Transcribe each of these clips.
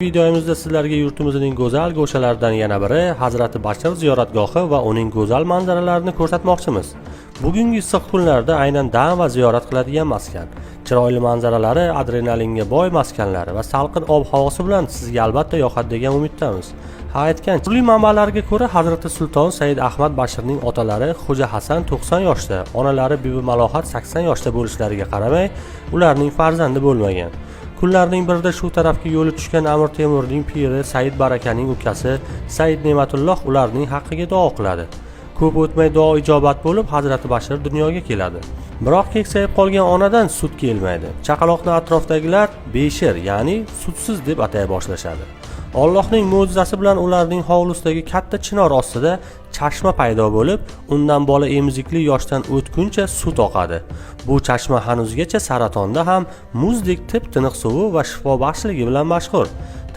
Videomizda sizlarga yurtimizning go'zal go'shalaridan yana biri Hazrati Bashir ziyoratgohi va uning go'zal manzaralarini ko'rsatmoqchimiz. Bugungi issiq kunlarda aynan dam va ziyorat qiladigan maskan. Chiroyli manzaralari, adrenalinga boy maskanlari va salqin ob-havosi bilan sizga albatta yoqadi degan umiddamiz. Aytgan turli manbalarga ko'ra Hazrati Sulton Said Ahmad Bashirning otalari Xo'ja Hasan 90 yoshda, onalari Bibi Malohat 80 yoshda bo'lishlariga qaramay, ularning farzandi bo'lmagan. Kunlarning birida shu tarafga yo'li tushgan Amir Temurning piri Said Barakaning ukasi Said Ne'matulloh ularning haqqiga duo qiladi. Ko'p o'tmay duo ijobat bo'lib, Hazrati Bashir dunyoga keladi. Biroq keksayib qolgan onadan sut kelmaydi. Chaqaloqni atrofdagilar beshir, ya'ni sutsiz deb atay boshlashadi. Allohning mo'jizasi bilan ularning hovlisidagi katta chinor ostida chashma paydo bo'lib, undan bola emizikli yoshdan o'tguncha sut oqadi. Bu chashma hanuzgacha saratonda ham muzdek tip-tiniq suvi va shifobaxshligi bilan mashhur.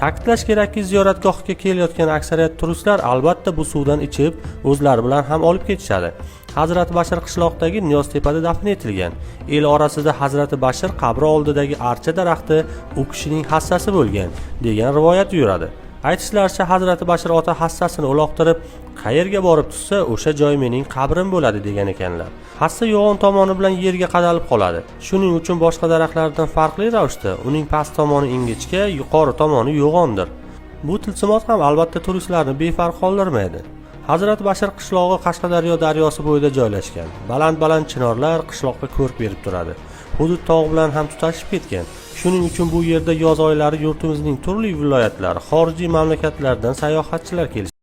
Ta'kidlash kerakki, ziyoratgohga kelayotgan aksariyat turistlar albatta bu suvdan ichib, o'zlari bilan ham olib ketishadi. Hazrati Bashir qishloqdagi Niyoztepada dafn etilgan. El orasida Hazrati Bashir qabri oldidagi archa daraxti u kishining hassasi bo'lgan degan rivoyat yuradi. Aytishlaricha, Hazrati Bashir ota hassasini uloqtirib, qayerga borib tutsa, o'sha joy mening qabrim bo'ladi degan ekanlar. Hassa yo'g'on tomoni bilan yerga qadalib qoladi. Shuning uchun boshqa daraxtlardan farqli ravishda uning past tomoni ingichka, yuqori tomoni yo'g'ondir. Bu tilsimot ham albatta turistlarni befarq qoldirmaydi. Hazrati Bashir qishlog'i Qashqadaryo daryosi bo'yida joylashgan. Baland-baland chinorlar qishloqqa ko'rk berib turadi. Hudud tog' bilan ham tutashib ketgan. Shuning uchun bu yerda yoz oylari yurtimizning turli viloyatlari, xorijiy mamlakatlardan sayohatchilar kelishadi.